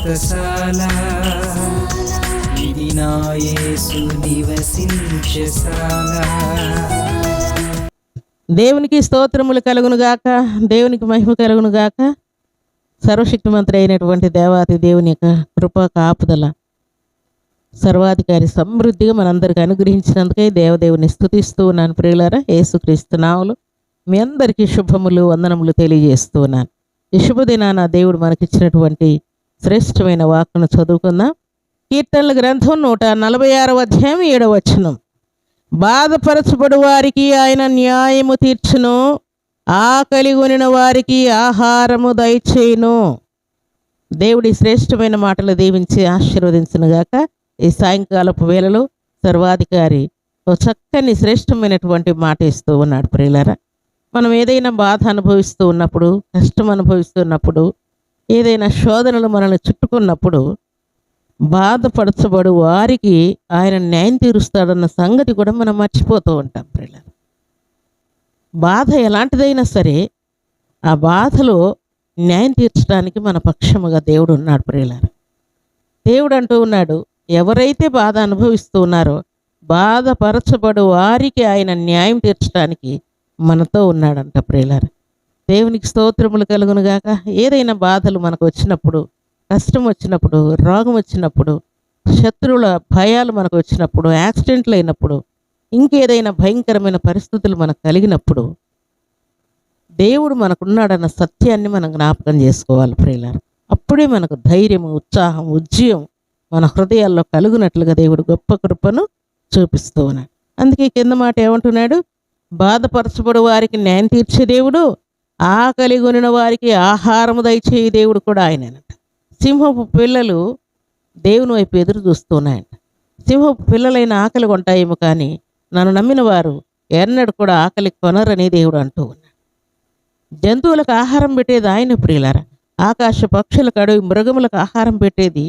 వ్రతశాల ఇది నా యేసు నివసించశాల. దేవునికి స్తోత్రములు కలుగును గాక, దేవునికి మహిమ కలుగును గాక. సర్వశక్తిమంతుడు అయినటువంటి దేవాతి దేవుని యొక్క కృప కాపుదల సర్వాధికారి సమృద్ధిగా మనందరికీ అనుగ్రహించినందుకే దేవదేవుని స్తుతిస్తూ ఉన్నాను. ప్రియులారా, యేసుక్రీస్తు నామములో మీ అందరికీ శుభములు వందనములు తెలియజేస్తూ ఉన్నాను. ఈ శుభదినాన దేవుడు మనకిచ్చినటువంటి శ్రేష్టమైన వాక్కును చదువుకుందాం. కీర్తనల గ్రంథం 146వ అధ్యాయం 7వ వచనం. బాధపరచబడు వారికి ఆయన న్యాయము తీర్చును, ఆకలి కొనిన వారికి ఆహారము దయచేయును. దేవుడి శ్రేష్టమైన మాటలు దీవించి ఆశీర్వదించునుగాక. ఈ సాయంకాలపు వేళలో సర్వాధికారి ఓ చక్కని శ్రేష్టమైనటువంటి మాట ఇస్తూ ఉన్నాడు. ప్రియులారా, మనం ఏదైనా బాధ అనుభవిస్తూ ఉన్నప్పుడు, కష్టం అనుభవిస్తున్నప్పుడు, ఏదైనా శోధనలు మనల్ని చుట్టుకున్నప్పుడు బాధపరచబడు వారికి ఆయన న్యాయం తీరుస్తాడన్న సంగతి కూడా మనం మర్చిపోతూ ఉంటాం. ప్రియులారా, బాధ ఎలాంటిదైనా సరే ఆ బాధలో న్యాయం తీర్చడానికి మన పక్షముగా దేవుడు ఉన్నాడు. ప్రియులారా, దేవుడు అంటూ ఉన్నాడు, ఎవరైతే బాధ అనుభవిస్తూ ఉన్నారో బాధపరచబడు వారికి ఆయన న్యాయం తీర్చడానికి మనతో ఉన్నాడంట. ప్రియులారా, దేవునికి స్తోత్రములు కలుగును గాక. ఏదైనా బాధలు మనకు వచ్చినప్పుడు, కష్టం వచ్చినప్పుడు, రోగం వచ్చినప్పుడు, శత్రువుల భయాలు మనకు వచ్చినప్పుడు, యాక్సిడెంట్లు అయినప్పుడు, ఇంకేదైనా భయంకరమైన పరిస్థితులు మనకు కలిగినప్పుడు దేవుడు మనకున్నాడన్న సత్యాన్ని మనం జ్ఞాపకం చేసుకోవాలి. ప్రియులారా, అప్పుడే మనకు ధైర్యం, ఉత్సాహం, ఉజ్జయం మన హృదయాల్లో కలుగునట్లుగా దేవుడు గొప్ప కృపను చూపిస్తూ ఉన్నాడు. అందుకే కింద మాట ఏమంటున్నాడు? బాధపరచబడు వారికి న్యాయం తీర్చే దేవుడు, ఆకలి కొనిన వారికి ఆహారము దయచేయి దేవుడు కూడా ఆయనేనంట. సింహపు పిల్లలు దేవుని వైపు ఎదురు చూస్తున్నాయంట. సింహపు పిల్లలైన ఆకలి కొంటాయేమో కానీ నన్ను నమ్మిన వారు ఎన్నడూ కూడా ఆకలి కొనరని దేవుడు అంటూ ఉన్నాడు. జంతువులకు ఆహారం పెట్టేది ఆయన. ప్రియులారా, ఆకాశ పక్షులకు, అడవి మృగములకు ఆహారం పెట్టేది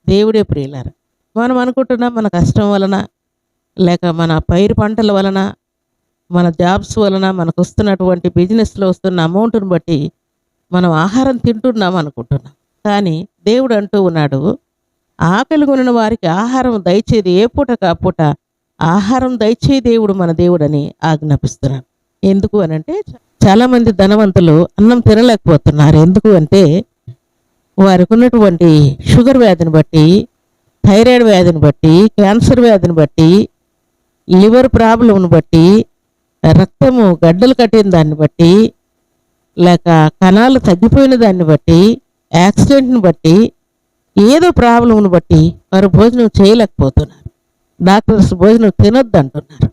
దేవుడే. ప్రియులారా, మనం అనుకుంటున్నాం మన కష్టం వలన, లేక మన పైరు పంటల వలన, మన జాబ్స్ వలన, మనకు వస్తున్నటువంటి బిజినెస్లో వస్తున్న అమౌంట్ని బట్టి మనం ఆహారం తింటున్నాం అనుకుంటున్నాం. కానీ దేవుడు అంటూ ఉన్నాడు, ఆకలి కొనిన వారికి ఆహారం దయచేది ఏ పూట కాపూట ఆహారం దయచే దేవుడు మన దేవుడని ఆజ్ఞాపిస్తున్నాను. ఎందుకు అనంటే, చాలామంది ధనవంతులు అన్నం తినలేకపోతున్నారు. ఎందుకు అంటే వారికి ఉన్నటువంటి షుగర్ వ్యాధిని బట్టి, థైరాయిడ్ వ్యాధిని బట్టి, క్యాన్సర్ వ్యాధిని బట్టి, లివర్ ప్రాబ్లంను బట్టి, రక్తము గడ్డలు కట్టిన దాన్ని బట్టి, లేక కణాలు తగ్గిపోయిన దాన్ని బట్టి, యాక్సిడెంట్ని బట్టి, ఏదో ప్రాబ్లంను బట్టి వారు భోజనం చేయలేకపోతున్నారు. డాక్టర్స్ భోజనం తినొద్దు అంటున్నారు.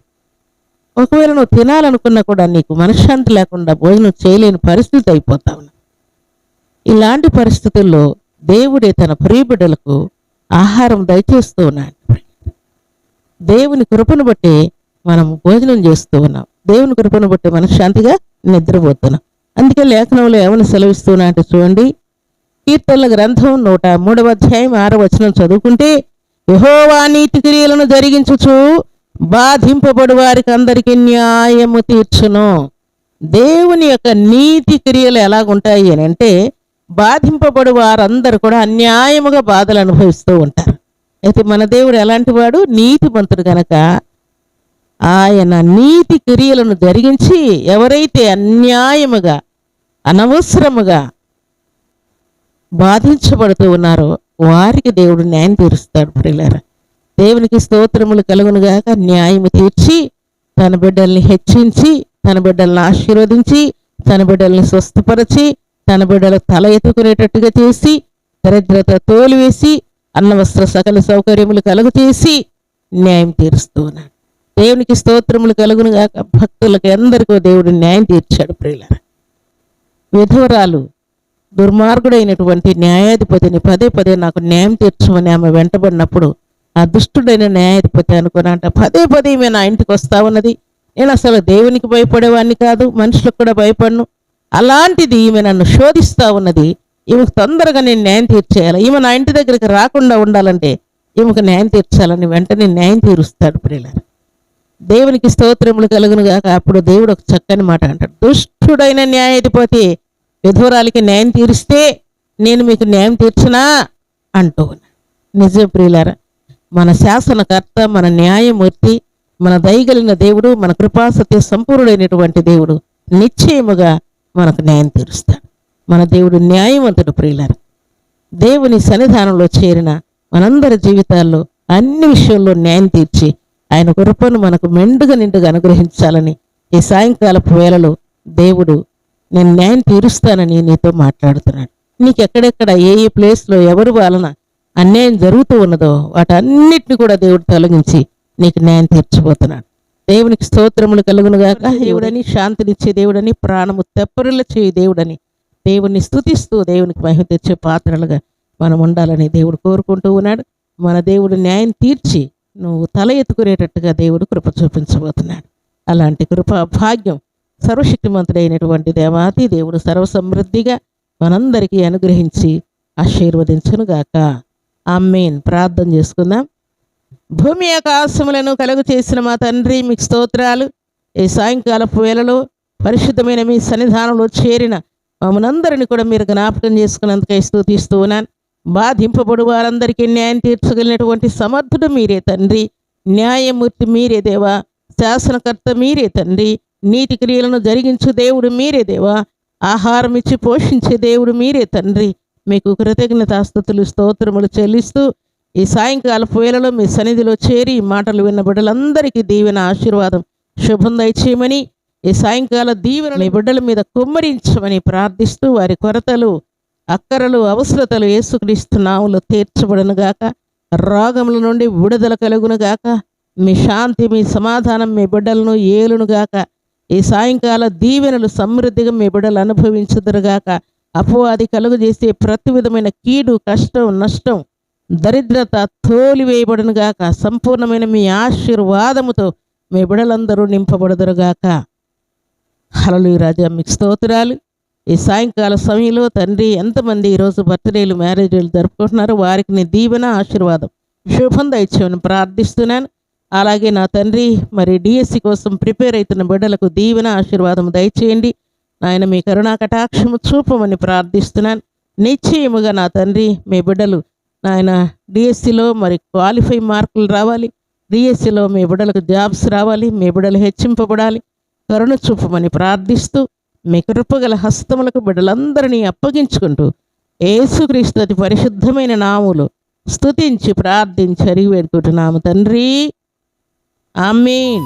ఒకవేళ నువ్వు తినాలనుకున్నా కూడా నీకు మనశ్శాంతి లేకుండా భోజనం చేయలేని పరిస్థితి అయిపోతా ఉన్నా. ఇలాంటి పరిస్థితుల్లో దేవుడే తన ప్రియబిడ్డలకు ఆహారం దయచేస్తూ ఉన్నాడు. దేవుని కృపను బట్టి మనం భోజనం చేస్తూ ఉన్నాం. దేవుని కృపను బట్టి మనశ్శాంతిగా నిద్రపోతున్నాం. అందుకే లేఖనంలో ఏమని సెలవిస్తున్నా అంటే చూడండి, కీర్తనల గ్రంథం 103వ అధ్యాయం 6వ వచనం చదువుకుంటే, యెహోవా నీతి క్రియలను జరిగించుచు బాధింపబడు వారికి అందరికీ న్యాయము తీర్చును. దేవుని యొక్క నీతి క్రియలు ఎలాగుంటాయి అని అంటే, బాధింపబడు వారందరూ కూడా అన్యాయముగా బాధలు అనుభవిస్తూ ఉంటారు. అయితే మన దేవుడు ఎలాంటి వాడు? నీతిమంతుడు కనుక ఆయన నీతి క్రియలను జరిగించి ఎవరైతే అన్యాయముగా, అనవసరముగా బాధించబడుతూ ఉన్నారో వారికి దేవుడు న్యాయం తీరుస్తాడు. ప్రియులారా, దేవునికి స్తోత్రములు కలుగునుగాక. న్యాయము తీర్చి తన బిడ్డల్ని హెచ్చించి, తన బిడ్డల్ని ఆశీర్వదించి, తన బిడ్డల్ని స్వస్థపరిచి, తన బిడ్డలు తల ఎత్తుకునేటట్టుగా చేసి, దరిద్రత తోలివేసి, అన్నవస్త్ర సకల సౌకర్యములు కలుగు చేసి న్యాయం తీరుస్తూ ఉన్నాడు. దేవునికి స్తోత్రములు కలుగునుగాక. భక్తులకు ఎందరికో దేవుడు న్యాయం తీర్చాడు. ప్రియులారా, విధవరాలు దుర్మార్గుడైనటువంటి న్యాయాధిపతిని పదే పదే నాకు న్యాయం తీర్చమని ఆమె వెంటబడినప్పుడు ఆ దుష్టుడైన న్యాయాధిపతి అనుకున్నాంట, పదే పదే ఈమె నా ఇంటికి వస్తా ఉన్నది, నేను అసలు దేవునికి భయపడేవాడిని కాదు, మనుషులకు కూడా భయపడను, అలాంటిది ఈమె నన్ను శోధిస్తూ ఉన్నది, ఈమెకు తొందరగా నేను న్యాయం తీర్చేయాలి, ఈమె నా ఇంటి దగ్గరికి రాకుండా ఉండాలంటే ఈమెకు న్యాయం తీర్చాలని వెంటనే న్యాయం తీరుస్తాడు. ప్రియులారా, దేవునికి స్తోత్రములు కలుగునుగాక. అప్పుడు దేవుడు ఒక చక్కని మాట అంటాడు, దుష్టుడైన న్యాయాధిపతి విధవరాలికి న్యాయం తీరిస్తే నేను మీకు న్యాయం తీర్చనా? అంటూ ఉన్నాడు. నిజం ప్రియులారా, మన శాసనకర్త, మన న్యాయమూర్తి, మన దయగలిగిన దేవుడు, మన కృపాసత్య సంపూర్ణుడైనటువంటి దేవుడు నిశ్చయముగా మనకు న్యాయం తీరుస్తాడు. మన దేవుడు న్యాయవంతుడు ప్రియులారా. దేవుని సన్నిధానంలో చేరిన మనందరి జీవితాల్లో అన్ని విషయాల్లో న్యాయం తీర్చి ఆయన కృపను మనకు మెండుగా నిండుగా అనుగ్రహించాలని ఈ సాయంకాలపు వేళలో దేవుడు నేను న్యాయం తీరుస్తానని నీతో మాట్లాడుతున్నాడు. నీకు ఎక్కడెక్కడ ఏ ఏ ప్లేస్లో ఎవరి వలన అన్యాయం జరుగుతూ ఉన్నదో వాటన్నిటిని కూడా దేవుడు తొలగించి నీకు న్యాయం తీర్చబోతున్నాడు. దేవునికి స్తోత్రములు కలుగునుగాక. దేవుడని, శాంతినిచ్చే దేవుడని, ప్రాణము తెప్పరిల్ల చేయి దేవుడని దేవుణ్ణి స్తుతిస్తూ దేవునికి మహిమ తెచ్చే పాత్రలుగా మనం ఉండాలని దేవుడు కోరుకుంటూ ఉన్నాడు. మన దేవుడు న్యాయం తీర్చి నువ్వు తల ఎత్తుకునేటట్టుగా దేవుడు కృప చూపించబోతున్నాడు. అలాంటి కృప భాగ్యం సర్వశక్తిమంతుడైనటువంటి దేవాతి దేవుడు సర్వసమృద్ధిగా మనందరికీ అనుగ్రహించి ఆశీర్వదించునుగాక. ఆమేన్. ప్రార్థన చేసుకుందాం. భూమి ఆకాశములను కలుగు చేసిన మా తండ్రి, మీకు స్తోత్రాలు. ఈ సాయంకాలపు వేళలో పరిశుద్ధమైన మీ సన్నిధానంలో చేరిన మమ్మల్నందరినీ కూడా మీరు జ్ఞాపకం చేసుకున్నందుకై స్తుతిస్తూ ఉన్నాను. బాధింపబడు వారందరికీ న్యాయం తీర్చగలిగినటువంటి సమర్థుడు మీరే తండ్రి. న్యాయమూర్తి మీరే దేవా. శాసనకర్త మీరే తండ్రి. నీతి క్రియలను జరిగించు దేవుడు మీరే దేవా. ఆహారం ఇచ్చి పోషించే దేవుడు మీరే తండ్రి. మీకు కృతజ్ఞతాస్తుతులు స్తోత్రములు చెల్లిస్తూ ఈ సాయంకాలపు వేళలో మీ సన్నిధిలో చేరి మాటలు విన్న బిడ్డలందరికీ దీవెన, ఆశీర్వాదం, శుభం దయచేయమని, ఈ సాయంకాల దీవెన మీ బిడ్డల మీద కుమ్మరించమని ప్రార్థిస్తూ వారి కొరతలు, అక్కరలు, అవసరతలు యేసుక్రీస్తు నామములో తీర్చబడునుగాక. రోగముల నుండి విడుదల కలుగునుగాక. మీ శాంతి, మీ సమాధానం మీ బిడ్డలను ఏలునుగాక. ఈ సాయంకాల దీవెనలు సమృద్ధిగా మీ బిడ్డలు అనుభవించుదురుగాక. అపవాది కలుగు చేసే ప్రతి విధమైన కీడు, కష్టం, నష్టం, దరిద్రత తోలివేయబడునుగాక. సంపూర్ణమైన మీ ఆశీర్వాదముతో మీ బిడ్డలందరూ నింపబడుదురుగాక. హల్లెలూయా రాజా, మీకు స్తోత్రాలు. ఈ సాయంకాల సమయంలో తండ్రి ఎంతమంది ఈరోజు బర్త్డేలు, మ్యారేజ్లు జరుపుకుంటున్నారో వారికి నీ దీవెన, ఆశీర్వాదం, శుభం దయచేయమని ప్రార్థిస్తున్నాను. అలాగే నా తండ్రి మరి డిఎస్సి కోసం ప్రిపేర్ అవుతున్న బిడ్డలకు దీవెన, ఆశీర్వాదం దయచేయండి. నాయన మీ కరుణా కటాక్షము చూపమని ప్రార్థిస్తున్నాను. నిశ్చయముగా నా తండ్రి మీ బిడ్డలు నాయన డిఎస్సిలో మరి క్వాలిఫై మార్కులు రావాలి. డిఎస్సిలో మీ బిడ్డలకు జాబ్స్ రావాలి. మీ బిడ్డలు హెచ్చింపబడాలి. కరుణ చూపమని ప్రార్థిస్తూ మీ కృపగల హస్తములకు బిడ్డలందరినీ అప్పగించుకుంటూ యేసుక్రీస్తు అతి పరిశుద్ధమైన నామములో స్తుతించి ప్రార్థించి అడిగి వేడుకుంటున్నాము తండ్రి. ఆమేన్.